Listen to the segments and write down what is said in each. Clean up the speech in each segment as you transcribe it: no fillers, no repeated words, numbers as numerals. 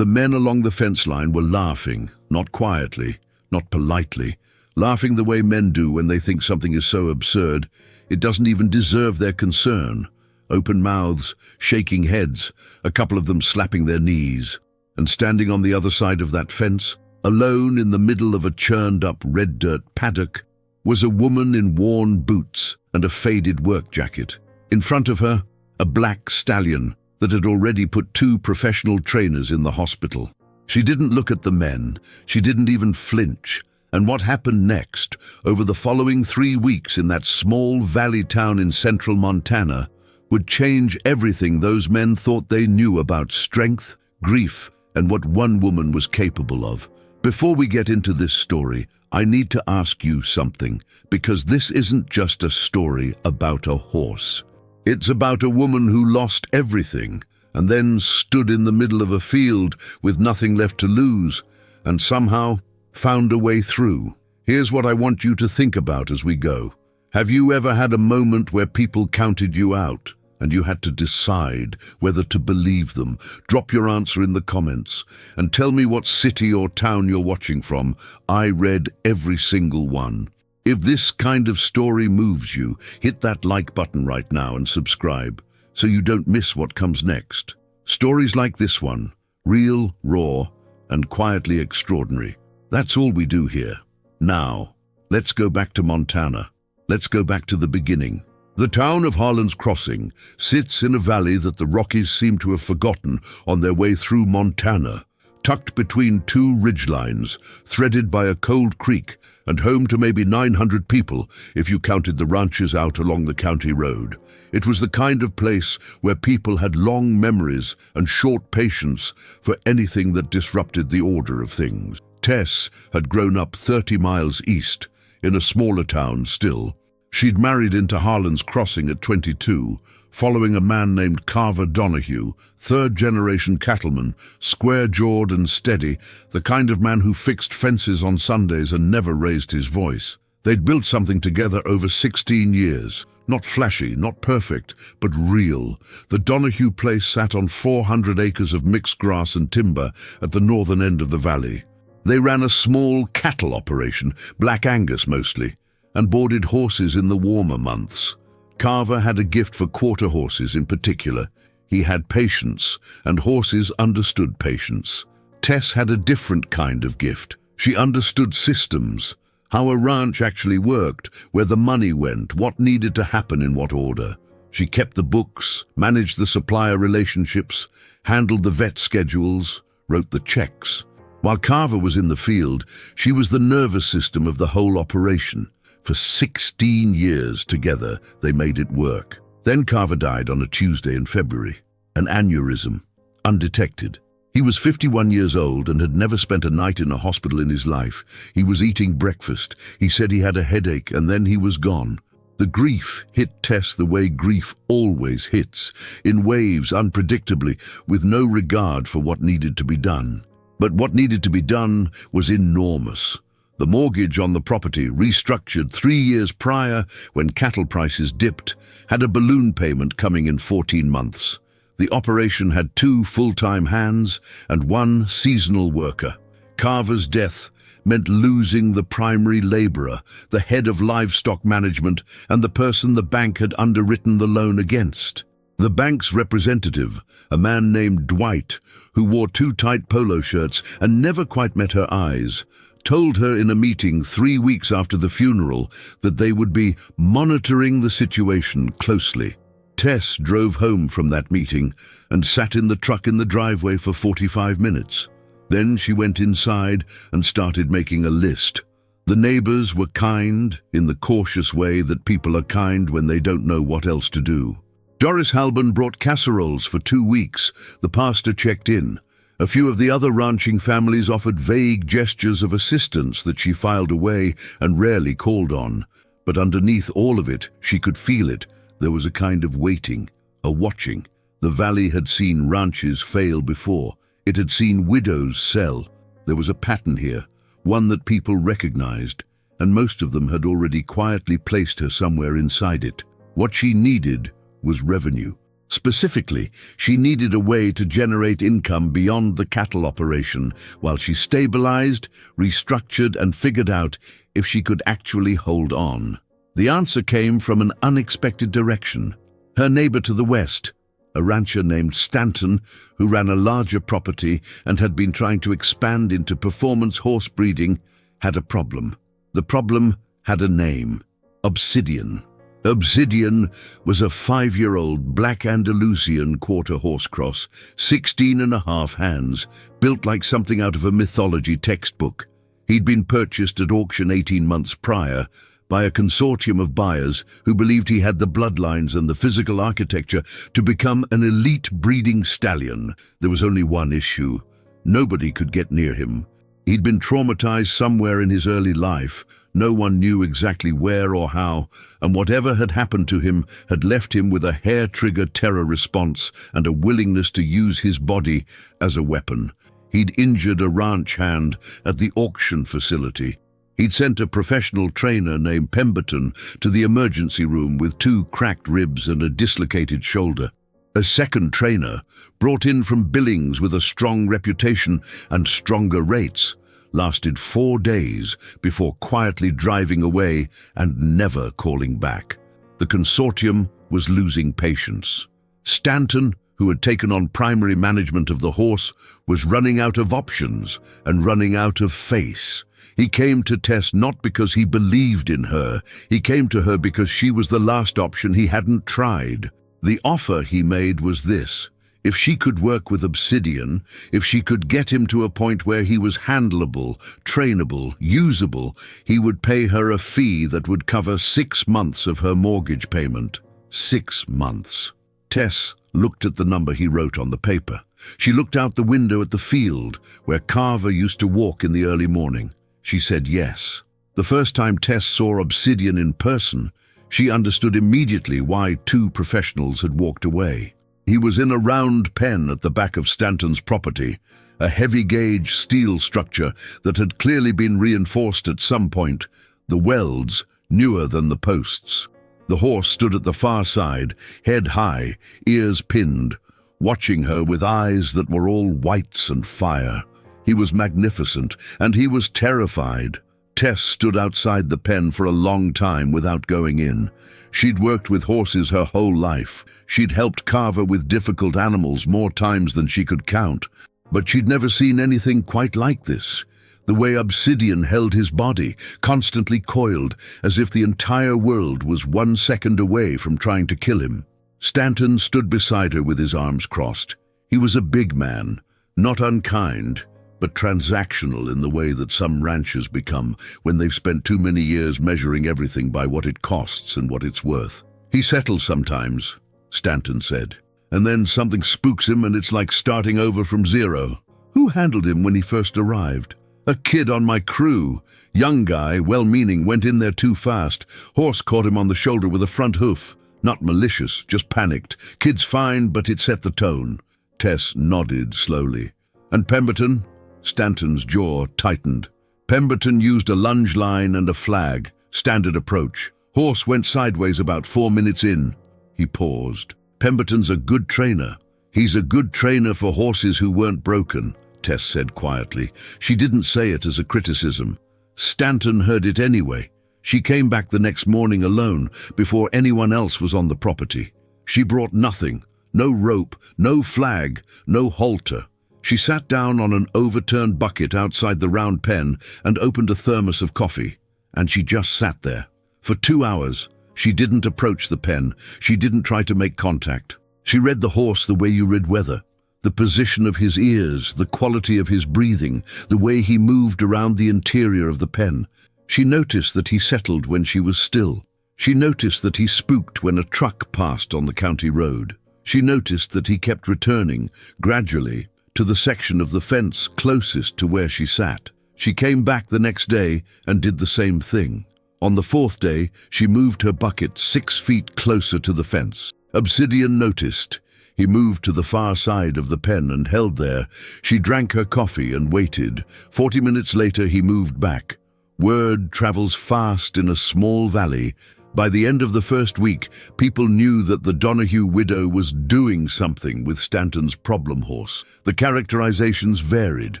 The men along the fence line were laughing, not quietly, not politely, laughing the way men do when they think something is so absurd it doesn't even deserve their concern. Open mouths, shaking heads, a couple of them slapping their knees. And standing on the other side of that fence, alone in the middle of a churned-up red dirt paddock, was a woman in worn boots and a faded work jacket. In front of her, a black stallion that had already put 2 professional trainers in the hospital. She didn't look at the men, she didn't even flinch. And what happened next, over the following 3 weeks in that small valley town in central Montana, would change everything those men thought they knew about strength, grief, and what one woman was capable of. Before we get into this story, I need to ask you something, because this isn't just a story about a horse. It's about a woman who lost everything, and then stood in the middle of a field with nothing left to lose, and somehow found a way through. Here's what I want you to think about as we go. Have you ever had a moment where people counted you out, and you had to decide whether to believe them? Drop your answer in the comments, and tell me what city or town you're watching from. I read every single one. If this kind of story moves you, hit that like button right now and subscribe, so you don't miss what comes next. Stories like this one, real, raw, and quietly extraordinary. That's all we do here. Now, let's go back to Montana. Let's go back to the beginning. The town of Harland's Crossing sits in a valley that the Rockies seem to have forgotten on their way through Montana, tucked between 2 ridgelines, threaded by a cold creek, and home to maybe 900 people if you counted the ranches out along the county road. It was the kind of place where people had long memories and short patience for anything that disrupted the order of things. Tess had grown up 30 miles east, in a smaller town still. She'd married into Harland's Crossing at 22, following a man named Tess Donahghue, 3rd-generation cattleman, square-jawed and steady, the kind of man who fixed fences on Sundays and never raised his voice. They'd built something together over 16 years. Not flashy, not perfect, but real. The Donahghue place sat on 400 acres of mixed grass and timber at the northern end of the valley. They ran a small cattle operation, Black Angus mostly, and boarded horses in the warmer months. Carver had a gift for quarter horses in particular. He had patience, and horses understood patience. Tess had a different kind of gift. She understood systems, how a ranch actually worked, where the money went, what needed to happen in what order. She kept the books, managed the supplier relationships, handled the vet schedules, wrote the checks. While Carver was in the field, she was the nervous system of the whole operation. For 16 years together, they made it work. Then Carver died on a Tuesday in February. An aneurysm, undetected. He was 51 years old and had never spent a night in a hospital in his life. He was eating breakfast. He said he had a headache, and then he was gone. The grief hit Tess the way grief always hits, in waves, unpredictably, with no regard for what needed to be done. But what needed to be done was enormous. The mortgage on the property, restructured 3 years prior when cattle prices dipped, had a balloon payment coming in 14 months. The operation had 2 full-time hands and 1 seasonal worker. Carver's death meant losing the primary laborer, the head of livestock management, and the person the bank had underwritten the loan against. The bank's representative, a man named Dwight, who wore 2 tight polo shirts and never quite met her eyes, told her in a meeting 3 weeks after the funeral that they would be monitoring the situation closely. Tess drove home from that meeting and sat in the truck in the driveway for 45 minutes. Then she went inside and started making a list. The neighbors were kind in the cautious way that people are kind when they don't know what else to do. Doris Halban brought casseroles for 2 weeks. The pastor checked in. A few of the other ranching families offered vague gestures of assistance that she filed away and rarely called on. But underneath all of it, she could feel it. There was a kind of waiting, a watching. The valley had seen ranches fail before. It had seen widows sell. There was a pattern here, one that people recognized, and most of them had already quietly placed her somewhere inside it. What she needed was revenue. Specifically, she needed a way to generate income beyond the cattle operation while she stabilized, restructured, and figured out if she could actually hold on. The answer came from an unexpected direction. Her neighbor to the west, a rancher named Stanton, who ran a larger property and had been trying to expand into performance horse breeding, had a problem. The problem had a name: Obsidian. Obsidian was a 5-year-old black Andalusian quarter horse cross, 16.5 hands, built like something out of a mythology textbook. He'd been purchased at auction 18 months prior by a consortium of buyers who believed he had the bloodlines and the physical architecture to become an elite breeding stallion. There was only one issue: nobody could get near him. He'd been traumatized somewhere in his early life. No one knew exactly where or how, and whatever had happened to him had left him with a hair-trigger terror response and a willingness to use his body as a weapon. He'd injured a ranch hand at the auction facility. He'd sent a professional trainer named Pemberton to the emergency room with 2 cracked ribs and a dislocated shoulder. A second trainer, brought in from Billings with a strong reputation and stronger rates, lasted 4 days before quietly driving away and never calling back. The consortium was losing patience. Stanton, who had taken on primary management of the horse, was running out of options and running out of face. He came to Tess not because he believed in her. He came to her because she was the last option he hadn't tried. The offer he made was this: if she could work with Obsidian, if she could get him to a point where he was handleable, trainable, usable, he would pay her a fee that would cover 6 months of her mortgage payment. 6 months. Tess looked at the number he wrote on the paper. She looked out the window at the field where Carver used to walk in the early morning. She said yes. The first time Tess saw Obsidian in person, she understood immediately why 2 professionals had walked away. He was in a round pen at the back of Stanton's property, a heavy-gauge steel structure that had clearly been reinforced at some point, the welds newer than the posts. The horse stood at the far side, head high, ears pinned, watching her with eyes that were all whites and fire. He was magnificent, and he was terrified. Tess stood outside the pen for a long time without going in. She'd worked with horses her whole life. She'd helped Carver with difficult animals more times than she could count. But she'd never seen anything quite like this. The way Obsidian held his body, constantly coiled, as if the entire world was 1 second away from trying to kill him. Stanton stood beside her with his arms crossed. He was a big man, not unkind, but transactional in the way that some ranchers become when they've spent too many years measuring everything by what it costs and what it's worth. He settles sometimes, Stanton said, and then something spooks him and it's like starting over from zero. Who handled him when he first arrived? A kid on my crew. Young guy, well-meaning, went in there too fast. Horse caught him on the shoulder with a front hoof. Not malicious, just panicked. Kid's fine, but it set the tone. Tess nodded slowly. And Pemberton? Stanton's jaw tightened. Pemberton used a lunge line and a flag, standard approach. Horse went sideways about 4 minutes in. He paused. Pemberton's a good trainer. He's a good trainer for horses who weren't broken, Tess said quietly. She didn't say it as a criticism. Stanton heard it anyway. She came back the next morning alone, before anyone else was on the property. She brought nothing. No rope, no flag, no halter. She sat down on an overturned bucket outside the round pen and opened a thermos of coffee. And she just sat there. For 2 hours, she didn't approach the pen. She didn't try to make contact. She read the horse the way you read weather. The position of his ears, the quality of his breathing, the way he moved around the interior of the pen. She noticed that he settled when she was still. She noticed that he spooked when a truck passed on the county road. She noticed that he kept returning, gradually, to the section of the fence closest to where she sat. She came back the next day and did the same thing. On the 4th day, she moved her bucket 6 feet closer to the fence. Obsidian noticed. He moved to the far side of the pen and held there. She drank her coffee and waited. 40 minutes later, he moved back. Word travels fast in a small valley. By the end of the first week, people knew that the Donahghue widow was doing something with Stanton's problem horse. The characterizations varied.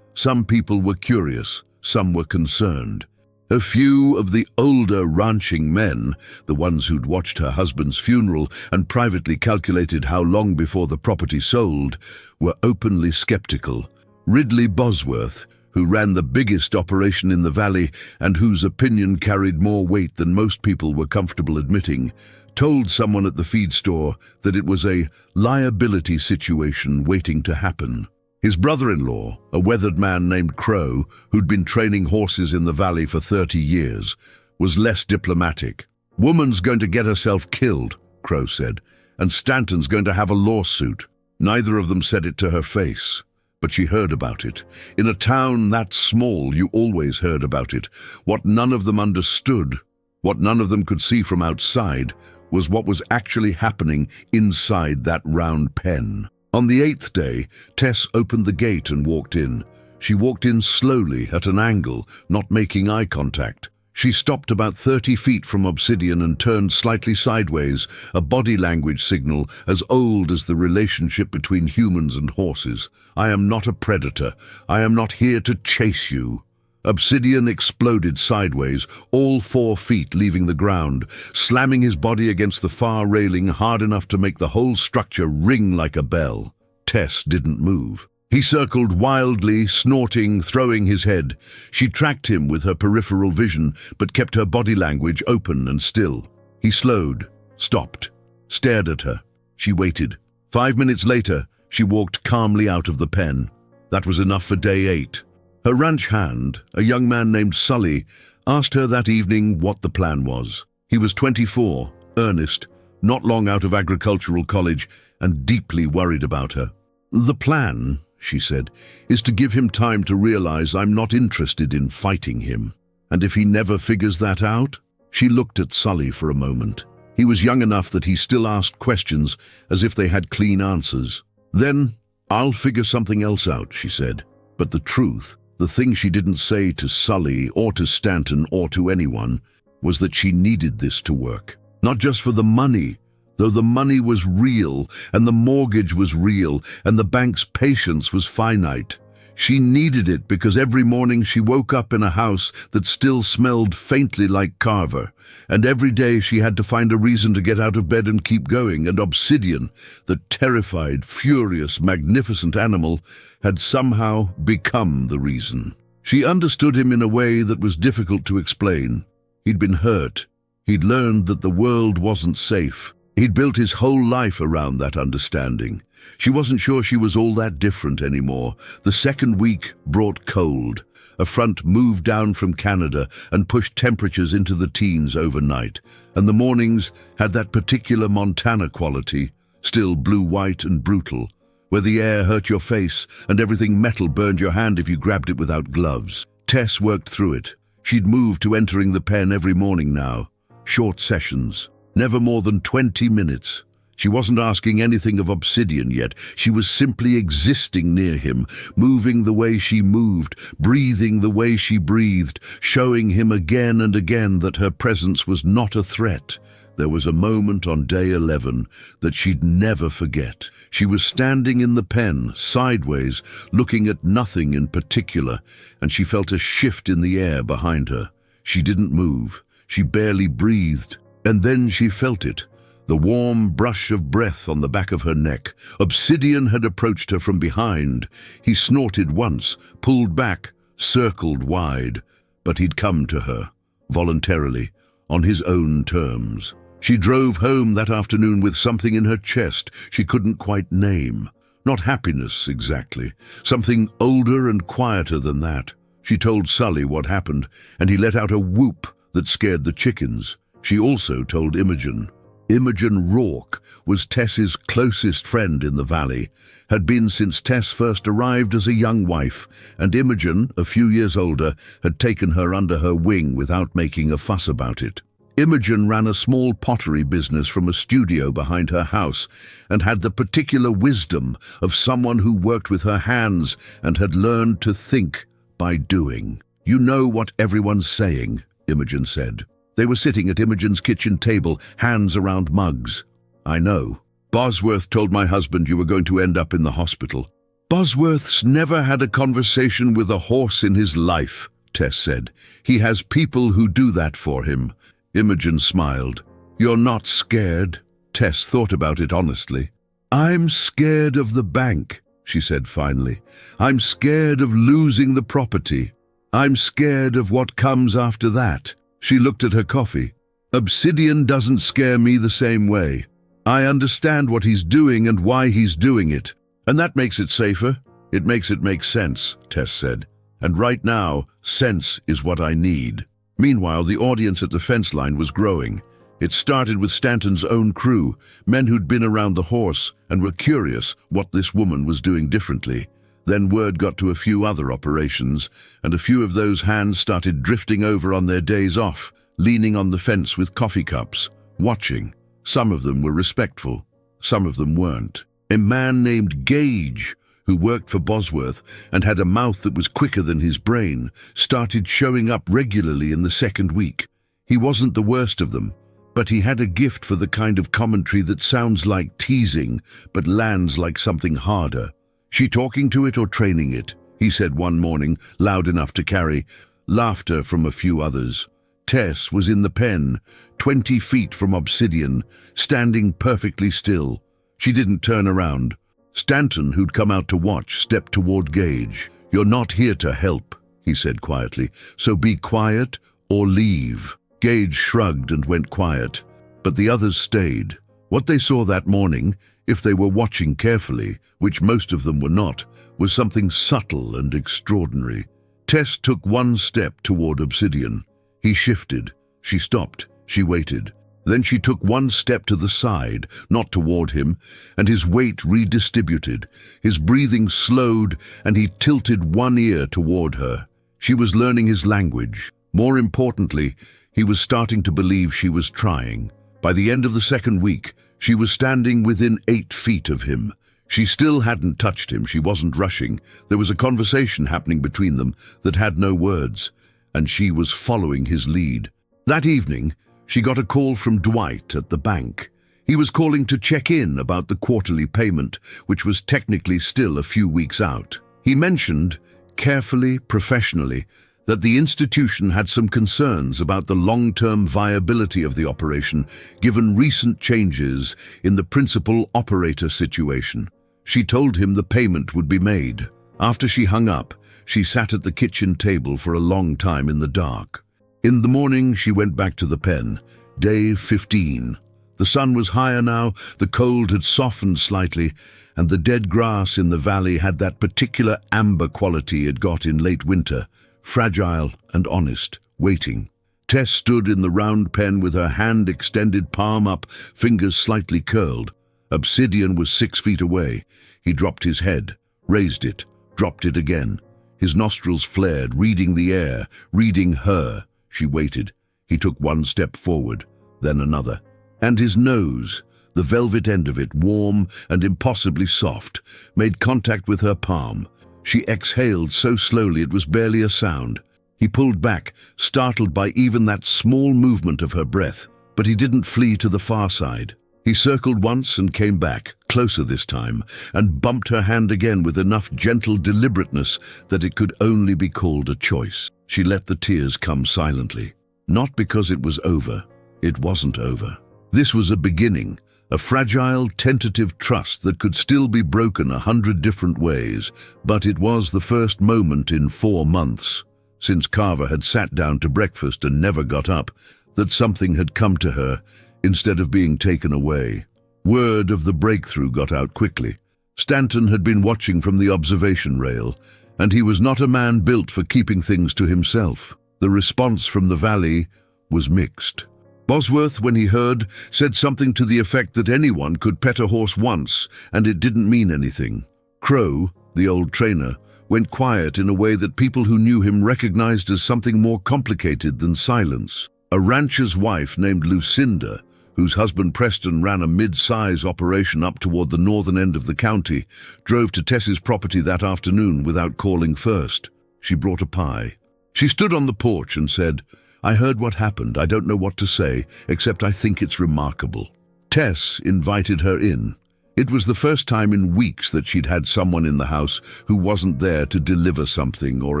Some people were curious, some were concerned. A few of the older ranching men, the ones who'd watched her husband's funeral and privately calculated how long before the property sold, were openly skeptical. Ridley Bosworth, who ran the biggest operation in the valley and whose opinion carried more weight than most people were comfortable admitting, told someone at the feed store that it was a liability situation waiting to happen. His brother-in-law, a weathered man named Crow, who'd been training horses in the valley for 30 years, was less diplomatic. "Woman's going to get herself killed," Crow said, "and Stanton's going to have a lawsuit." Neither of them said it to her face, but she heard about it. In a town that small, you always heard about it. What none of them understood, what none of them could see from outside, was what was actually happening inside that round pen. On the 8th day, Tess opened the gate and walked in. She walked in slowly, at an angle, not making eye contact. She stopped about 30 feet from Obsidian and turned slightly sideways, a body language signal as old as the relationship between humans and horses. "I am not a predator. I am not here to chase you." Obsidian exploded sideways, all 4 feet leaving the ground, slamming his body against the far railing hard enough to make the whole structure ring like a bell. Tess didn't move. He circled wildly, snorting, throwing his head. She tracked him with her peripheral vision, but kept her body language open and still. He slowed, stopped, stared at her. She waited. 5 minutes later, she walked calmly out of the pen. That was enough for day 8. Her ranch hand, a young man named Sully, asked her that evening what the plan was. He was 24, earnest, not long out of agricultural college, and deeply worried about her. "The plan," she said, "is to give him time to realize I'm not interested in fighting him. And if he never figures that out?" She looked at Sully for a moment. He was young enough that he still asked questions as if they had clean answers. "Then I'll figure something else out," she said. But the truth, the thing she didn't say to Sully or to Stanton or to anyone, was that she needed this to work. Not just for the money, though the money was real and the mortgage was real and the bank's patience was finite. She needed it because every morning she woke up in a house that still smelled faintly like Carver, and every day she had to find a reason to get out of bed and keep going, and Obsidian, the terrified, furious, magnificent animal, had somehow become the reason. She understood him in a way that was difficult to explain. He'd been hurt. He'd learned that the world wasn't safe. He'd built his whole life around that understanding. She wasn't sure she was all that different anymore. The second week brought cold. A front moved down from Canada and pushed temperatures into the teens overnight, and the mornings had that particular Montana quality, still blue-white and brutal, where the air hurt your face and everything metal burned your hand if you grabbed it without gloves. Tess worked through it. She'd moved to entering the pen every morning now. Short sessions. Never more than 20 minutes. She wasn't asking anything of Obsidian yet. She was simply existing near him, moving the way she moved, breathing the way she breathed, showing him again and again that her presence was not a threat. There was a moment on day 11 that she'd never forget. She was standing in the pen, sideways, looking at nothing in particular, and she felt a shift in the air behind her. She didn't move. She barely breathed. And then she felt it, the warm brush of breath on the back of her neck. Obsidian had approached her from behind. He snorted once, pulled back, circled wide. But he'd come to her, voluntarily, on his own terms. She drove home that afternoon with something in her chest she couldn't quite name. Not happiness, exactly. Something older and quieter than that. She told Sully what happened, and he let out a whoop that scared the chickens. She also told Imogen. Imogen Rourke was Tess's closest friend in the valley, had been since Tess first arrived as a young wife, and Imogen, a few years older, had taken her under her wing without making a fuss about it. Imogen ran a small pottery business from a studio behind her house and had the particular wisdom of someone who worked with her hands and had learned to think by doing. "You know what everyone's saying," Imogen said. They were sitting at Imogen's kitchen table, hands around mugs. "I know. Bosworth told my husband you were going to end up in the hospital." "Bosworth's never had a conversation with a horse in his life," Tess said. "He has people who do that for him." Imogen smiled. "You're not scared?" Tess thought about it honestly. "I'm scared of the bank," she said finally. "I'm scared of losing the property. I'm scared of what comes after that." She looked at her coffee. "Obsidian doesn't scare me the same way. I understand what he's doing and why he's doing it. And that makes it safer. It makes it make sense," Tess said. "And right now, sense is what I need." Meanwhile, the audience at the fence line was growing. It started with Stanton's own crew, men who'd been around the horse and were curious what this woman was doing differently. Then word got to a few other operations, and a few of those hands started drifting over on their days off, leaning on the fence with coffee cups, watching. Some of them were respectful, some of them weren't. A man named Gage, who worked for Bosworth and had a mouth that was quicker than his brain, started showing up regularly in the second week. He wasn't the worst of them, but he had a gift for the kind of commentary that sounds like teasing, but lands like something harder. "She talking to it or training it?" he said one morning, loud enough to carry laughter from a few others. Tess was in the pen, 20 feet from Obsidian, standing perfectly still. She didn't turn around. Stanton, who'd come out to watch, stepped toward Gage. "You're not here to help," he said quietly, "so be quiet or leave." Gage shrugged and went quiet, but the others stayed. What they saw that morning, if they were watching carefully, which most of them were not, was something subtle and extraordinary. Tess took one step toward Obsidian. He shifted. She stopped. She waited. Then she took one step to the side, not toward him, and his weight redistributed. His breathing slowed, and he tilted one ear toward her. She was learning his language. More importantly, he was starting to believe she was trying. By the end of the second week, she was standing within 8 feet of him. She still hadn't touched him. She wasn't rushing. There was a conversation happening between them that had no words, and she was following his lead. That evening, she got a call from Dwight at the bank. He was calling to check in about the quarterly payment, which was technically still a few weeks out. He mentioned, carefully, professionally, that the institution had some concerns about the long-term viability of the operation, given recent changes in the principal operator situation. She told him the payment would be made. After she hung up, she sat at the kitchen table for a long time in the dark. In the morning, she went back to the pen. Day 15. The sun was higher now, the cold had softened slightly, and the dead grass in the valley had that particular amber quality it got in late winter, fragile and honest, waiting. Tess stood in the round pen with her hand extended, palm up, fingers slightly curled. Obsidian was 6 feet away. He dropped his head, raised it, dropped it again. His nostrils flared, reading the air, reading her. She waited. He took one step forward, then another. And his nose, the velvet end of it, warm and impossibly soft, made contact with her palm. She exhaled so slowly it was barely a sound. He pulled back, startled by even that small movement of her breath, but he didn't flee to the far side. He circled once and came back, closer this time, and bumped her hand again with enough gentle deliberateness that it could only be called a choice. She let the tears come silently. Not because it was over. It wasn't over. This was a beginning, a fragile, tentative trust that could still be broken 100 different ways, but it was the first moment in 4 months, since Carver had sat down to breakfast and never got up, that something had come to her instead of being taken away. Word of the breakthrough got out quickly. Stanton had been watching from the observation rail, and he was not a man built for keeping things to himself. The response from the valley was mixed. Bosworth, when he heard, said something to the effect that anyone could pet a horse once, and it didn't mean anything. Crow, the old trainer, went quiet in a way that people who knew him recognized as something more complicated than silence. A rancher's wife named Lucinda, whose husband Preston ran a mid-size operation up toward the northern end of the county, drove to Tess's property that afternoon without calling first. She brought a pie. She stood on the porch and said, I heard what happened. I don't know what to say, except I think it's remarkable." Tess invited her in. It was the first time in weeks that she'd had someone in the house who wasn't there to deliver something or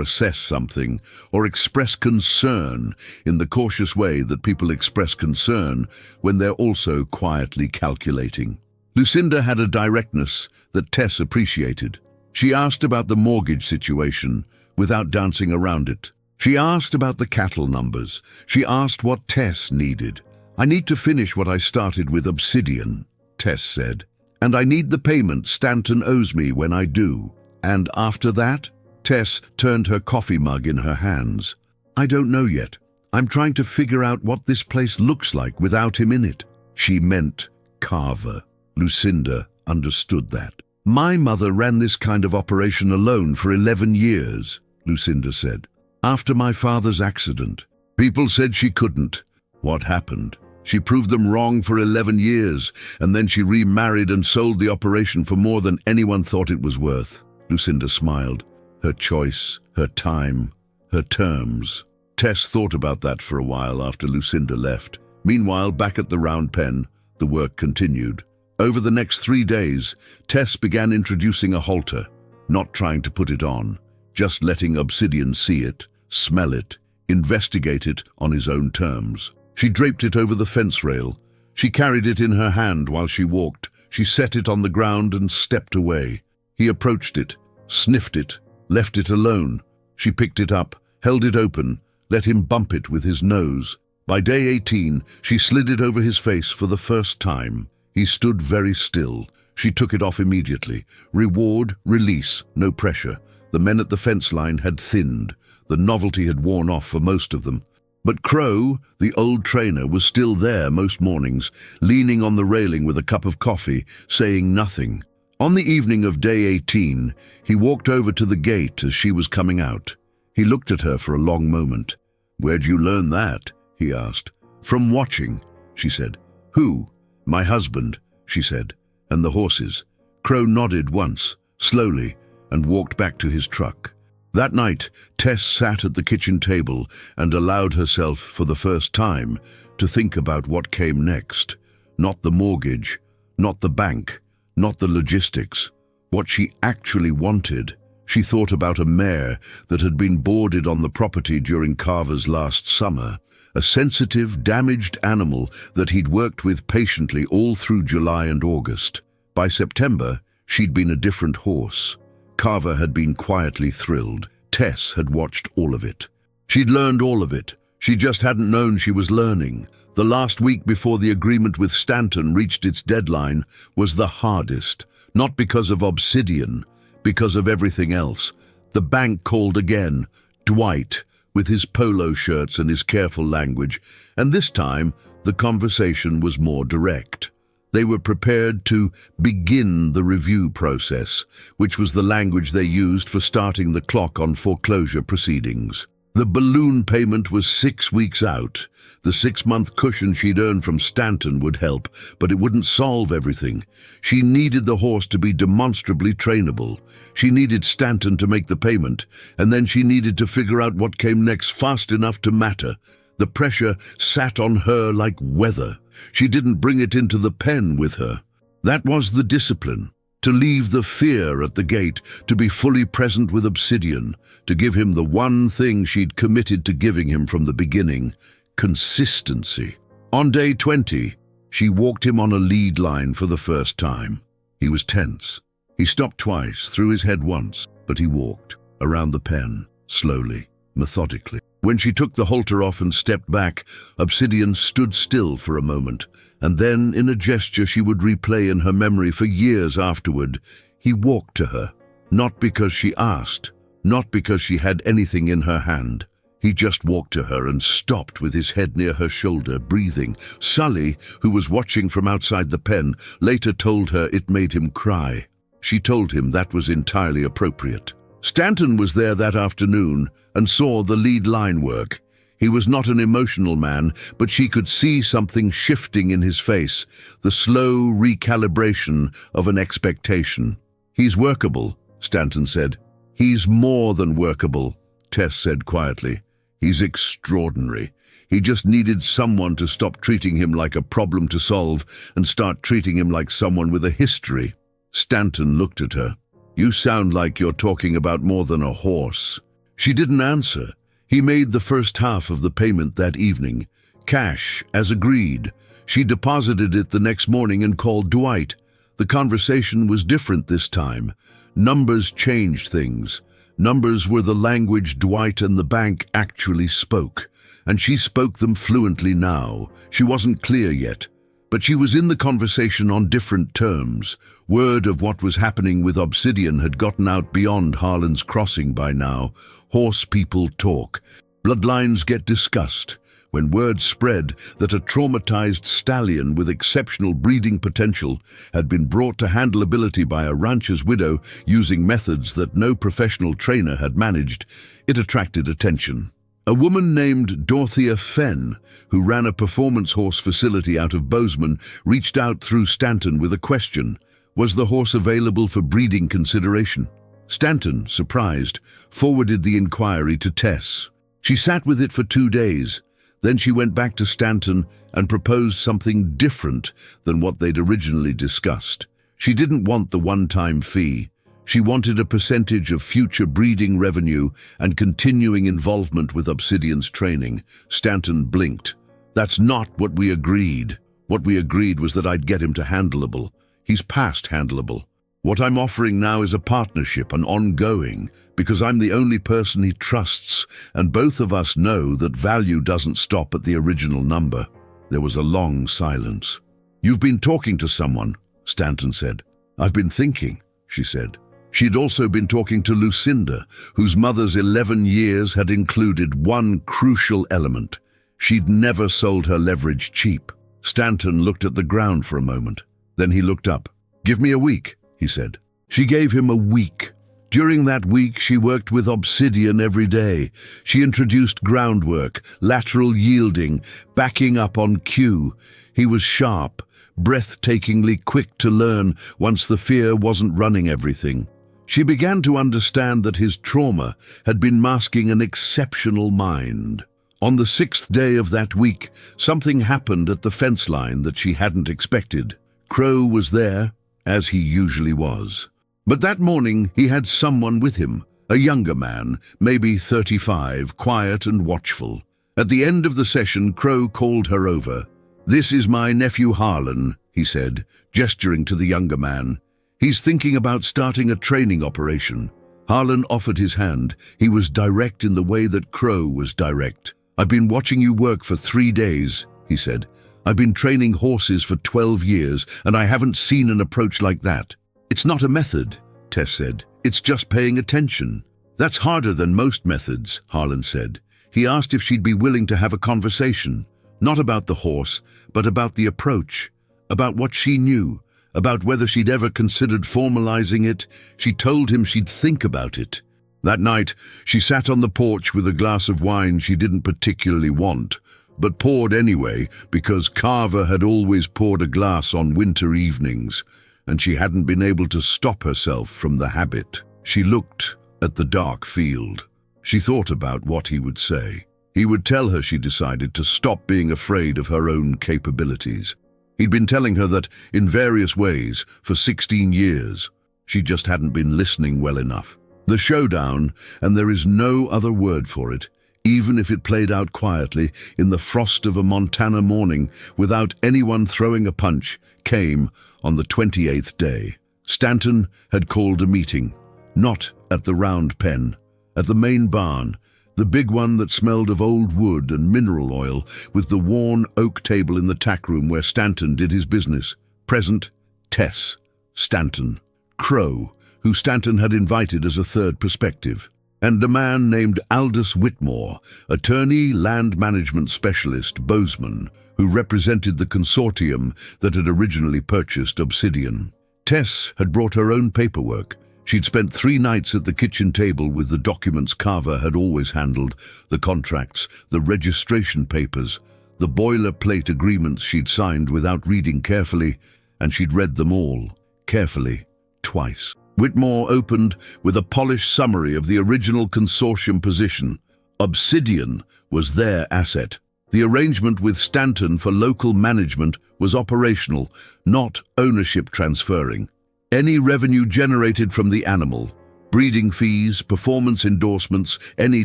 assess something or express concern in the cautious way that people express concern when they're also quietly calculating. Lucinda had a directness that Tess appreciated. She asked about the mortgage situation without dancing around it. She asked about the cattle numbers. She asked what Tess needed. "I need to finish what I started with Obsidian," Tess said. "And I need the payment Stanton owes me when I do." "And after that?" Tess turned her coffee mug in her hands. "I don't know yet. I'm trying to figure out what this place looks like without him in it." She meant Carver. Lucinda understood that. "My mother ran this kind of operation alone for 11 years, Lucinda said. "After my father's accident. People said she couldn't. What happened? She proved them wrong for 11 years, and then she remarried and sold the operation for more than anyone thought it was worth." Lucinda smiled. Her choice, her time, her terms. Tess thought about that for a while after Lucinda left. Meanwhile, back at the round pen, the work continued. Over the next 3 days, Tess began introducing a halter, not trying to put it on, just letting Obsidian see it, smell it, investigate it on his own terms. She draped it over the fence rail. She carried it in her hand while she walked. She set it on the ground and stepped away. He approached it, sniffed it, left it alone. She picked it up, held it open, let him bump it with his nose. By day 18, she slid it over his face for the first time. He stood very still. She took it off immediately. Reward, release, no pressure. The men at the fence line had thinned. The novelty had worn off for most of them. But Crow, the old trainer, was still there most mornings, leaning on the railing with a cup of coffee, saying nothing. On the evening of day 18, he walked over to the gate as she was coming out. He looked at her for a long moment. "Where'd you learn that?" he asked. "From watching," she said. "Who?" "My husband," she said. "And the horses." Crow nodded once, slowly, and walked back to his truck. That night, Tess sat at the kitchen table and allowed herself, for the first time, to think about what came next. Not the mortgage, not the bank, not the logistics. What she actually wanted. She thought about a mare that had been boarded on the property during Carver's last summer, a sensitive, damaged animal that he'd worked with patiently all through July and August. By September, she'd been a different horse. Carver had been quietly thrilled. Tess had watched all of it. She'd learned all of it. She just hadn't known she was learning. The last week before the agreement with Stanton reached its deadline was the hardest, not because of Obsidian, because of everything else. The bank called again. Dwight, with his polo shirts and his careful language, and this time the conversation was more direct. They were prepared to begin the review process, which was the language they used for starting the clock on foreclosure proceedings. The balloon payment was 6 weeks out. The 6-month cushion she'd earned from Stanton would help, but it wouldn't solve everything. She needed the horse to be demonstrably trainable. She needed Stanton to make the payment, and then she needed to figure out what came next fast enough to matter. The pressure sat on her like weather. She didn't bring it into the pen with her. That was the discipline. To leave the fear at the gate, to be fully present with Obsidian, to give him the one thing she'd committed to giving him from the beginning, consistency. On day 20, she walked him on a lead line for the first time. He was tense. He stopped twice, threw his head once, but he walked, around the pen, slowly, methodically. When she took the halter off and stepped back, Obsidian stood still for a moment, and then, in a gesture she would replay in her memory for years afterward, he walked to her, not because she asked, not because she had anything in her hand. He just walked to her and stopped with his head near her shoulder, breathing. Sully, who was watching from outside the pen, later told her it made him cry. She told him that was entirely appropriate. Stanton was there that afternoon and saw the lead line work. He was not an emotional man, but she could see something shifting in his face, the slow recalibration of an expectation. "He's workable," Stanton said. "He's more than workable," Tess said quietly. "He's extraordinary. He just needed someone to stop treating him like a problem to solve and start treating him like someone with a history. Stanton looked at her. "You sound like you're talking about more than a horse." She didn't answer. He made the first half of the payment that evening. Cash, as agreed. She deposited it the next morning and called Dwight. The conversation was different this time. Numbers changed things. Numbers were the language Dwight and the bank actually spoke, and she spoke them fluently now. She wasn't clear yet, but she was in the conversation on different terms. Word of what was happening with Obsidian had gotten out beyond Harland's crossing by now. Horse people talk. Bloodlines get discussed. When word spread that a traumatized stallion with exceptional breeding potential had been brought to handleability by a rancher's widow using methods that no professional trainer had managed, it attracted attention. A woman named Dorothea Fenn, who ran a performance horse facility out of Bozeman, reached out through Stanton with a question. Was the horse available for breeding consideration? Stanton, surprised, forwarded the inquiry to Tess. She sat with it for 2 days. Then she went back to Stanton and proposed something different than what they'd originally discussed. She didn't want the one-time fee. She wanted a percentage of future breeding revenue and continuing involvement with Obsidian's training. Stanton blinked. "That's not what we agreed. What we agreed was that I'd get him to handleable. He's past handleable. What I'm offering now is a partnership, an ongoing, because I'm the only person he trusts, and both of us know that value doesn't stop at the original number." There was a long silence. "You've been talking to someone," Stanton said. "I've been thinking," she said. She'd also been talking to Lucinda, whose mother's 11 years had included one crucial element. She'd never sold her leverage cheap. Stanton looked at the ground for a moment. Then he looked up. "Give me a week," he said. She gave him a week. During that week, she worked with Obsidian every day. She introduced groundwork, lateral yielding, backing up on cue. He was sharp, breathtakingly quick to learn once the fear wasn't running everything. She began to understand that his trauma had been masking an exceptional mind. On the 6th day of that week, something happened at the fence line that she hadn't expected. Crow was there, as he usually was. But that morning he had someone with him, a younger man, maybe 35, quiet and watchful. At the end of the session, Crow called her over. "This is my nephew Harland," he said, gesturing to the younger man. "He's thinking about starting a training operation." Harland offered his hand. He was direct in the way that Crow was direct. "I've been watching you work for 3 days," he said. "I've been training horses for 12 years, and I haven't seen an approach like that." "It's not a method," Tess said. "It's just paying attention." "That's harder than most methods," Harland said. He asked if she'd be willing to have a conversation, not about the horse, but about the approach, about what she knew, about whether she'd ever considered formalizing it. She told him she'd think about it. That night, she sat on the porch with a glass of wine she didn't particularly want, but poured anyway because Carver had always poured a glass on winter evenings, and she hadn't been able to stop herself from the habit. She looked at the dark field. She thought about what he would say. He would tell her, she decided, to stop being afraid of her own capabilities. He'd been telling her that in various ways for 16 years. She just hadn't been listening well enough. The showdown, and there is no other word for it, even if it played out quietly in the frost of a Montana morning without anyone throwing a punch, came on the 28th day. Stanton had called a meeting, not at the round pen, at the main barn, the big one that smelled of old wood and mineral oil, with the worn oak table in the tack room where Stanton did his business. Present, Tess, Stanton, Crow, who Stanton had invited as a third perspective, and a man named Aldous Whitmore, attorney, land management specialist, Bozeman, who represented the consortium that had originally purchased Obsidian. Tess had brought her own paperwork. She'd spent 3 nights at the kitchen table with the documents Carver had always handled, the contracts, the registration papers, the boilerplate agreements she'd signed without reading carefully, and she'd read them all, carefully, twice. Whitmore opened with a polished summary of the original consortium position. Obsidian was their asset. The arrangement with Stanton for local management was operational, not ownership transferring. Any revenue generated from the animal, breeding fees, performance endorsements, any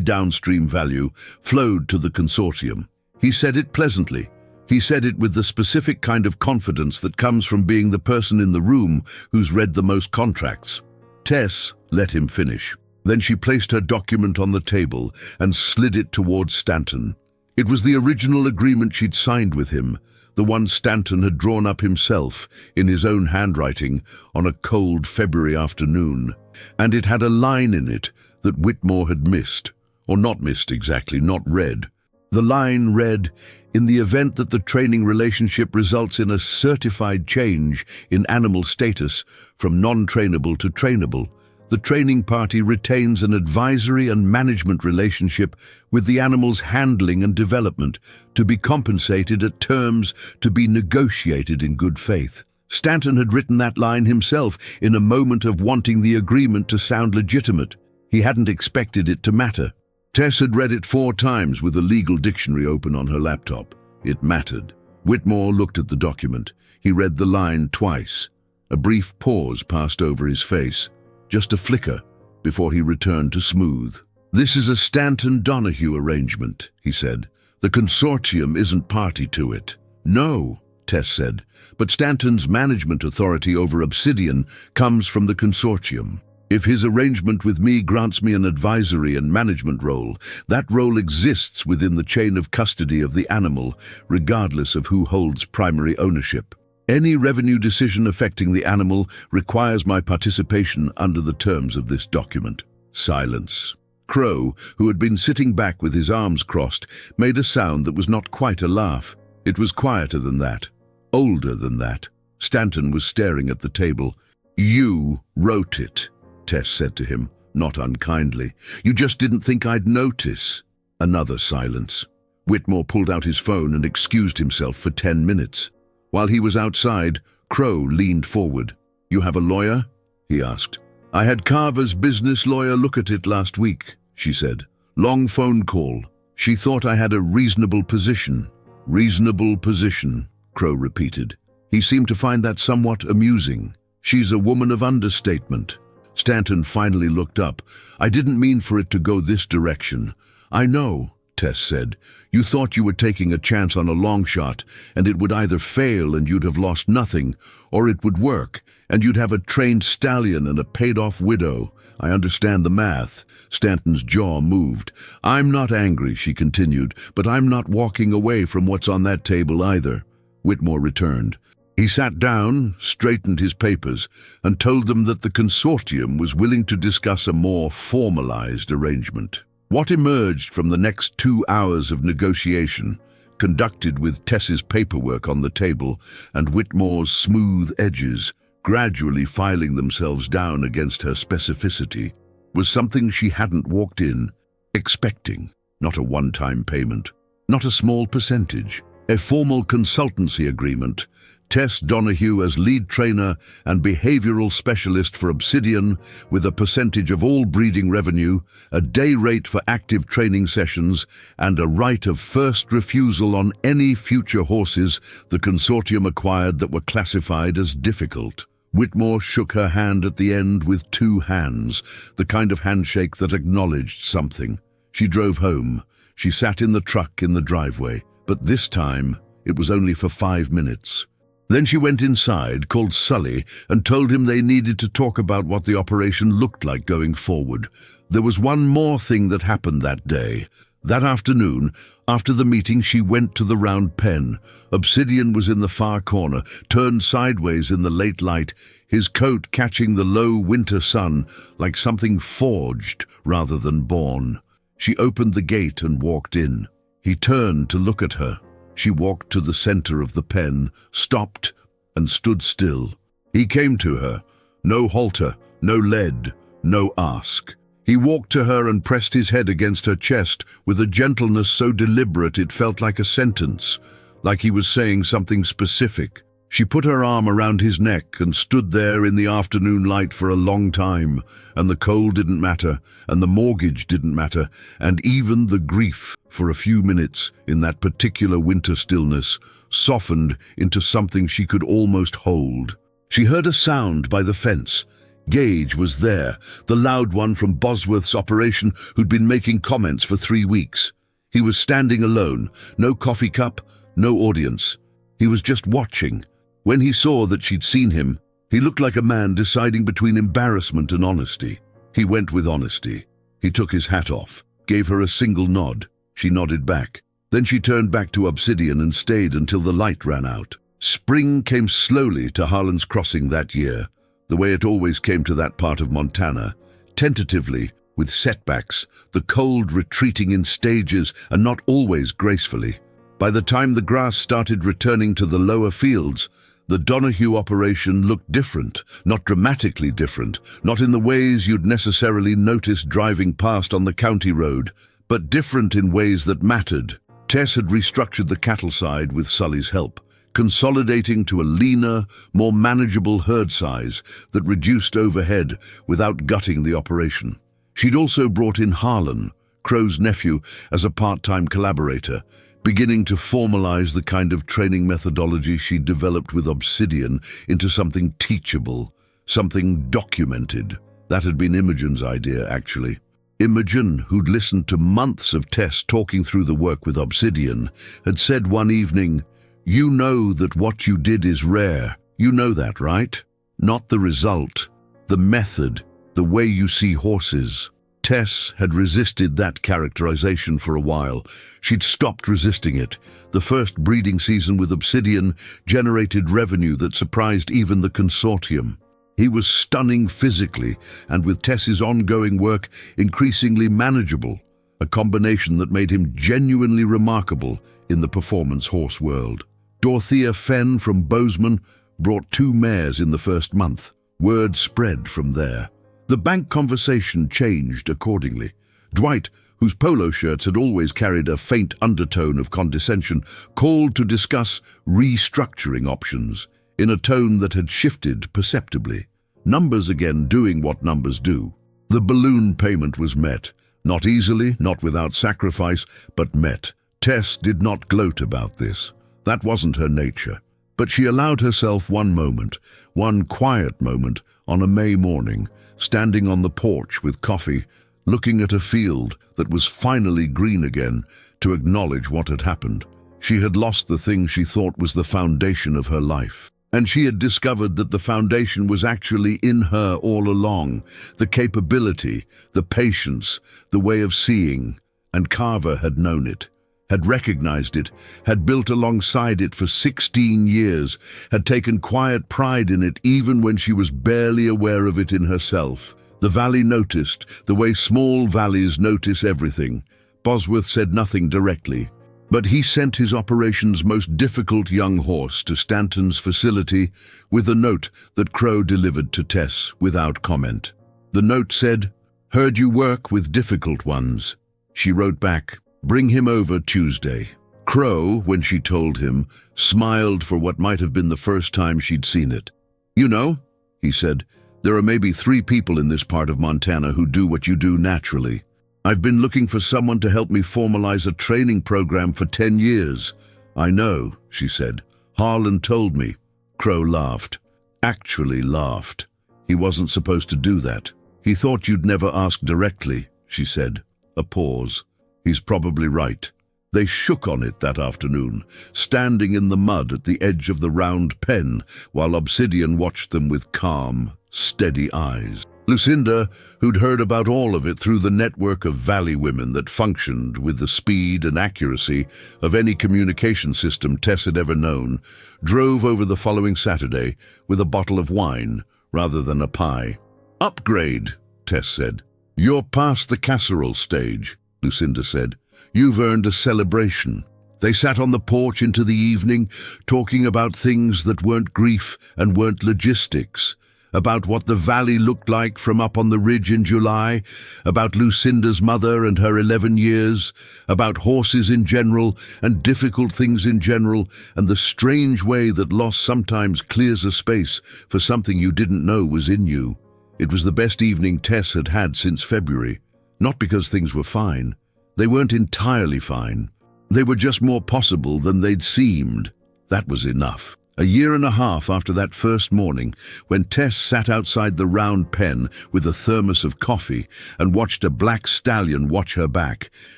downstream value, flowed to the consortium. He said it pleasantly. He said it with the specific kind of confidence that comes from being the person in the room who's read the most contracts. Tess let him finish. Then she placed her document on the table and slid it towards Stanton. It was the original agreement she'd signed with him, the one Stanton had drawn up himself in his own handwriting on a cold February afternoon. And it had a line in it that Whitmore had missed, or not missed exactly, not read. The line read, "In the event that the training relationship results in a certified change in animal status from non-trainable to trainable, the training party retains an advisory and management relationship with the animal's handling and development, to be compensated at terms to be negotiated in good faith." Stanton had written that line himself in a moment of wanting the agreement to sound legitimate. He hadn't expected it to matter. Tess had read it 4 times with a legal dictionary open on her laptop. It mattered. Whitmore looked at the document. He read the line twice. A brief pause passed over his face. Just a flicker, before he returned to smooth. "This is a Stanton Donahghue arrangement," he said. "The consortium isn't party to it." "No," Tess said, "but Stanton's management authority over Obsidian comes from the consortium. If his arrangement with me grants me an advisory and management role, that role exists within the chain of custody of the animal, regardless of who holds primary ownership. Any revenue decision affecting the animal requires my participation under the terms of this document." Silence. Crow, who had been sitting back with his arms crossed, made a sound that was not quite a laugh. It was quieter than that, older than that. Stanton was staring at the table. "You wrote it," Tess said to him, not unkindly. "You just didn't think I'd notice." Another silence. Whitmore pulled out his phone and excused himself for 10 minutes. While he was outside, Crow leaned forward. "You have a lawyer?" he asked. "I had Carver's business lawyer look at it last week," she said. "Long phone call. She thought I had a reasonable position." "Reasonable position," Crow repeated. He seemed to find that somewhat amusing. "She's a woman of understatement." Stanton finally looked up. "I didn't mean for it to go this direction." "I know," Tess said. "You thought you were taking a chance on a long shot, and it would either fail and you'd have lost nothing, or it would work, and you'd have a trained stallion and a paid-off widow. I understand the math." Stanton's jaw moved. "I'm not angry," she continued, "but I'm not walking away from what's on that table either." Whitmore returned. He sat down, straightened his papers, and told them that the consortium was willing to discuss a more formalized arrangement. What emerged from the next 2 hours of negotiation, conducted with Tess's paperwork on the table and Whitmore's smooth edges gradually filing themselves down against her specificity, was something she hadn't walked in expecting. Not a one-time payment, not a small percentage, a formal consultancy agreement. Tess Donahghue as lead trainer and behavioral specialist for Obsidian, with a percentage of all breeding revenue, a day rate for active training sessions, and a right of first refusal on any future horses the consortium acquired that were classified as difficult. Whitmore shook her hand at the end with 2 hands, the kind of handshake that acknowledged something. She drove home. She sat in the truck in the driveway, but this time it was only for 5 minutes. Then she went inside, called Sully, and told him they needed to talk about what the operation looked like going forward. There was one more thing that happened that day. That afternoon, after the meeting, she went to the round pen. Obsidian was in the far corner, turned sideways in the late light, his coat catching the low winter sun like something forged rather than born. She opened the gate and walked in. He turned to look at her. She walked to the center of the pen, stopped, and stood still. He came to her. No halter, no lead, no ask. He walked to her and pressed his head against her chest with a gentleness so deliberate it felt like a sentence, like he was saying something specific. She put her arm around his neck and stood there in the afternoon light for a long time, and the cold didn't matter, and the mortgage didn't matter, and even the grief, for a few minutes in that particular winter stillness, softened into something she could almost hold. She heard a sound by the fence. Gage was there, the loud one from Bosworth's operation who'd been making comments for 3 weeks. He was standing alone, no coffee cup, no audience. He was just watching. When he saw that she'd seen him, he looked like a man deciding between embarrassment and honesty. He went with honesty. He took his hat off, gave her a single nod. She nodded back. Then she turned back to Obsidian and stayed until the light ran out. Spring came slowly to Harland's Crossing that year, the way it always came to that part of Montana, tentatively, with setbacks, the cold retreating in stages and not always gracefully. By the time the grass started returning to the lower fields, the Donahghue operation looked different, not dramatically different, not in the ways you'd necessarily notice driving past on the county road, but different in ways that mattered. Tess had restructured the cattle side with Sully's help, consolidating to a leaner, more manageable herd size that reduced overhead without gutting the operation. She'd also brought in Harland, Crow's nephew, as a part-time collaborator, beginning to formalize the kind of training methodology she'd developed with Obsidian into something teachable, something documented. That had been Imogen's idea, actually. Imogen, who'd listened to months of Tess talking through the work with Obsidian, had said one evening, "You know that what you did is rare. You know that, right? Not the result, the method, the way you see horses." Tess had resisted that characterization for a while. She'd stopped resisting it. The first breeding season with Obsidian generated revenue that surprised even the consortium. He was stunning physically, and with Tess's ongoing work, increasingly manageable, a combination that made him genuinely remarkable in the performance horse world. Dorothea Fenn from Bozeman brought 2 mares in the first month. Word spread from there. The bank conversation changed accordingly. Dwight, whose polo shirts had always carried a faint undertone of condescension, called to discuss restructuring options in a tone that had shifted perceptibly. Numbers again doing what numbers do. The balloon payment was met. Not easily, not without sacrifice, but met. Tess did not gloat about this. That wasn't her nature. But she allowed herself one moment, one quiet moment, on a May morning, standing on the porch with coffee, looking at a field that was finally green again, to acknowledge what had happened. She had lost the thing she thought was the foundation of her life. And she had discovered that the foundation was actually in her all along, the capability, the patience, the way of seeing. And Carver had known it, had recognized it, had built alongside it for 16 years, had taken quiet pride in it even when she was barely aware of it in herself. The valley noticed, the way small valleys notice everything. Bosworth said nothing directly, but he sent his operation's most difficult young horse to Stanton's facility with a note that Crow delivered to Tess without comment. The note said, "Heard you work with difficult ones." She wrote back, "Bring him over Tuesday." Crow, when she told him, smiled for what might have been the first time she'd seen it. "You know," he said, "there are maybe 3 people in this part of Montana who do what you do naturally. I've been looking for someone to help me formalize a training program for 10 years. "I know," she said. "Harland told me." Crow laughed. Actually laughed. "He wasn't supposed to do that. He thought you'd never ask directly," she said. A pause. "He's probably right." They shook on it that afternoon, standing in the mud at the edge of the round pen, while Obsidian watched them with calm, steady eyes. Lucinda, who'd heard about all of it through the network of valley women that functioned with the speed and accuracy of any communication system Tess had ever known, drove over the following Saturday with a bottle of wine rather than a pie. "Upgrade," Tess said. "You're past the casserole stage," Lucinda said. "You've earned a celebration." They sat on the porch into the evening, talking about things that weren't grief and weren't logistics. about what the valley looked like from up on the ridge in July, about Lucinda's mother and her 11 years, about horses in general and difficult things in general, and the strange way that loss sometimes clears a space for something you didn't know was in you. It was the best evening Tess had had since February. Not because things were fine. They weren't entirely fine. They were just more possible than they'd seemed. That was enough. A year and a half after that first morning, when Tess sat outside the round pen with a thermos of coffee and watched a black stallion watch her back,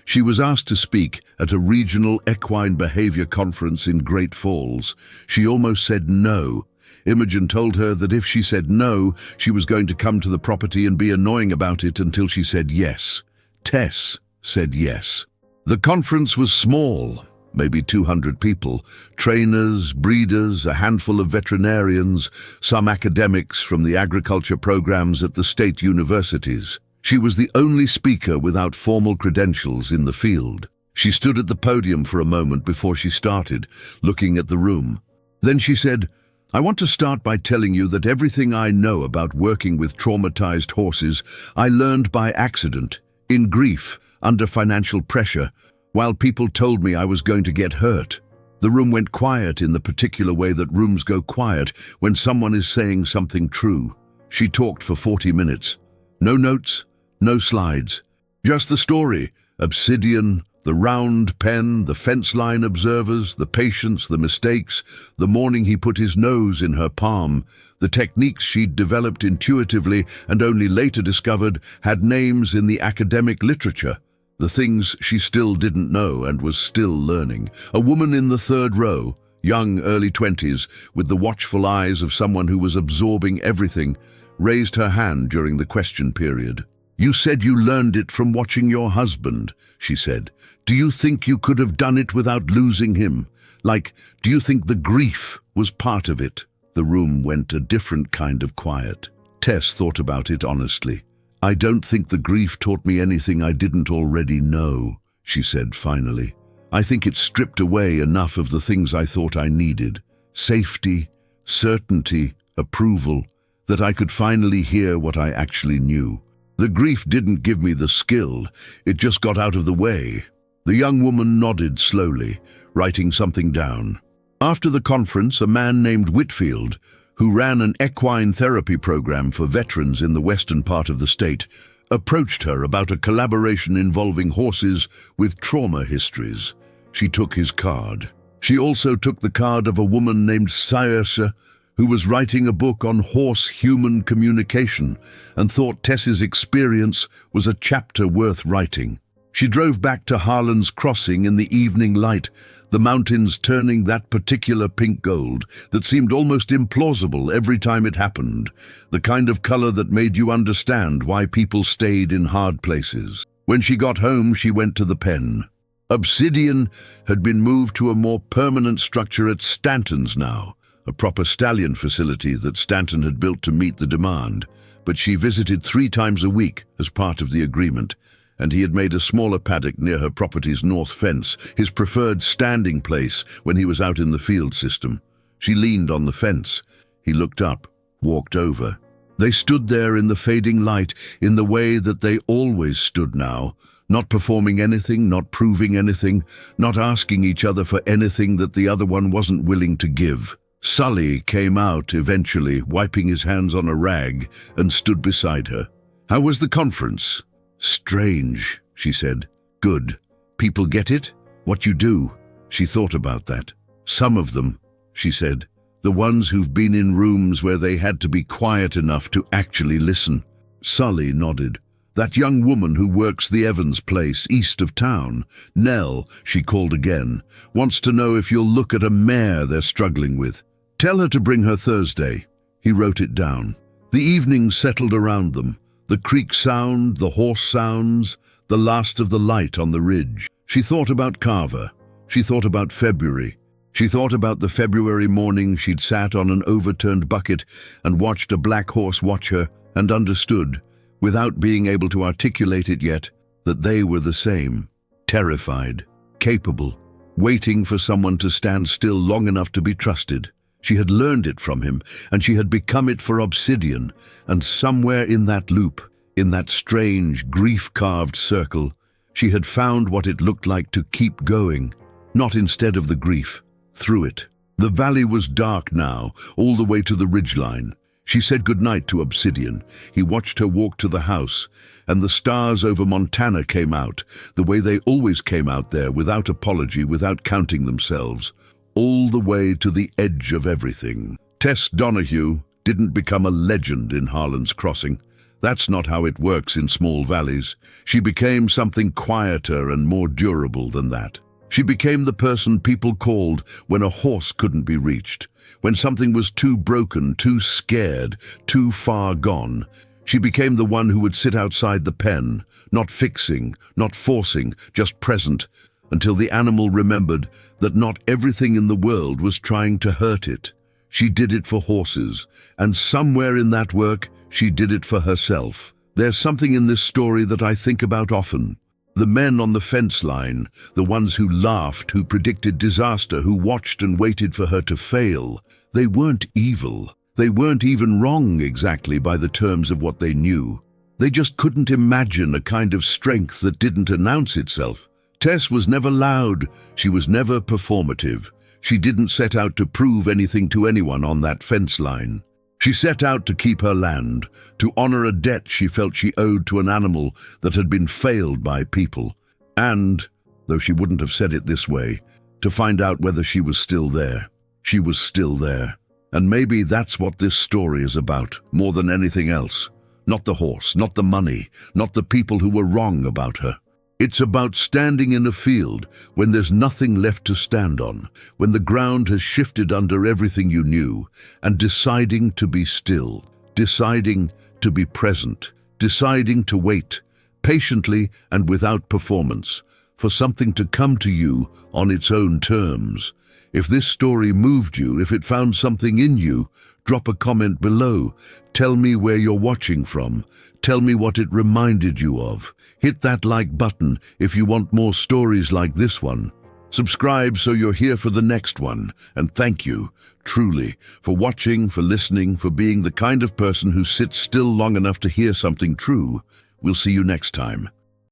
she was asked to speak at a regional equine behavior conference in Great Falls. She almost said no. Imogen told her that if she said no, she was going to come to the property and be annoying about it until she said yes. Tess said yes. The conference was small. Maybe 200 people, trainers, breeders, a handful of veterinarians, some academics from the agriculture programs at the state universities. She was the only speaker without formal credentials in the field. She stood at the podium for a moment before she started, looking at the room. Then she said, "I want to start by telling you that everything I know about working with traumatized horses, I learned by accident, in grief, under financial pressure, while people told me I was going to get hurt." The room went quiet in the particular way that rooms go quiet when someone is saying something true. She talked for 40 minutes. No notes, no slides. Just the story. Obsidian, the round pen, the fence line observers, the patience, the mistakes, the morning he put his nose in her palm, the techniques she'd developed intuitively and only later discovered had names in the academic literature. The things she still didn't know and was still learning. A woman in the third row, young, early 20s, with the watchful eyes of someone who was absorbing everything, raised her hand during the question period. "You said you learned it from watching your husband," she said. "Do you think you could have done it without losing him? Like, do you think the grief was part of it?" The room went a different kind of quiet. Tess thought about it honestly. "I don't think the grief taught me anything I didn't already know," she said finally. "I think it stripped away enough of the things I thought I needed. Safety, certainty, approval, that I could finally hear what I actually knew. The grief didn't give me the skill, it just got out of the way." The young woman nodded slowly, writing something down. After the conference, a man named Whitfield, who ran an equine therapy program for veterans in the western part of the state, approached her about a collaboration involving horses with trauma histories. She took his card. She also took the card of a woman named Saoirse, who was writing a book on horse-human communication and thought Tess's experience was a chapter worth writing. She drove back to Harland's crossing in the evening light, the mountains turning that particular pink gold that seemed almost implausible every time it happened, the kind of color that made you understand why people stayed in hard places. When she got home, she went to the pen. Obsidian had been moved to a more permanent structure at Stanton's now, a proper stallion facility that Stanton had built to meet the demand, but she visited 3 times a week as part of the agreement, and he had made a smaller paddock near her property's north fence, his preferred standing place when he was out in the field system. She leaned on the fence. He looked up, walked over. They stood there in the fading light in the way that they always stood now, not performing anything, not proving anything, not asking each other for anything that the other one wasn't willing to give. Sully came out eventually, wiping his hands on a rag, and stood beside her. "How was the conference?" "Strange," she said. "Good. People get it? What you do?" She thought about that. "Some of them," she said. "The ones who've been in rooms where they had to be quiet enough to actually listen." Sully nodded. "That young woman who works the Evans place east of town, Nell," she called again, "wants to know if you'll look at a mare they're struggling with. Tell her to bring her Thursday." He wrote it down. The evening settled around them. The creek sound, the horse sounds, the last of the light on the ridge. She thought about Carver. She thought about February. She thought about the February morning she'd sat on an overturned bucket and watched a black horse watch her and understood, without being able to articulate it yet, that they were the same. Terrified, capable, waiting for someone to stand still long enough to be trusted. She had learned it from him, and she had become it for Obsidian, and somewhere in that loop, in that strange, grief-carved circle, she had found what it looked like to keep going, not instead of the grief, through it. The valley was dark now, all the way to the ridgeline. She said goodnight to Obsidian. He watched her walk to the house, and the stars over Montana came out, the way they always came out there, without apology, without counting themselves, all the way to the edge of everything. Tess Donahghue didn't become a legend in Harland's Crossing. That's not how it works in small valleys. She became something quieter and more durable than that. She became the person people called when a horse couldn't be reached, when something was too broken, too scared, too far gone. She became the one who would sit outside the pen, not fixing, not forcing, just present, until the animal remembered that not everything in the world was trying to hurt it. She did it for horses, and somewhere in that work, she did it for herself. There's something in this story that I think about often. The men on the fence line, the ones who laughed, who predicted disaster, who watched and waited for her to fail, they weren't evil. They weren't even wrong exactly by the terms of what they knew. They just couldn't imagine a kind of strength that didn't announce itself. Tess was never loud. She was never performative. She didn't set out to prove anything to anyone on that fence line. She set out to keep her land, to honor a debt she felt she owed to an animal that had been failed by people, and, though she wouldn't have said it this way, to find out whether she was still there. She was still there. And maybe that's what this story is about, more than anything else. Not the horse, not the money, not the people who were wrong about her. It's about standing in a field when there's nothing left to stand on, when the ground has shifted under everything you knew, and deciding to be still, deciding to be present, deciding to wait, patiently and without performance, for something to come to you on its own terms. If this story moved you, if it found something in you, drop a comment below. Tell me where you're watching from. Tell me what it reminded you of. Hit that like button if you want more stories like this one. Subscribe so you're here for the next one. And thank you, truly, for watching, for listening, for being the kind of person who sits still long enough to hear something true. We'll see you next time.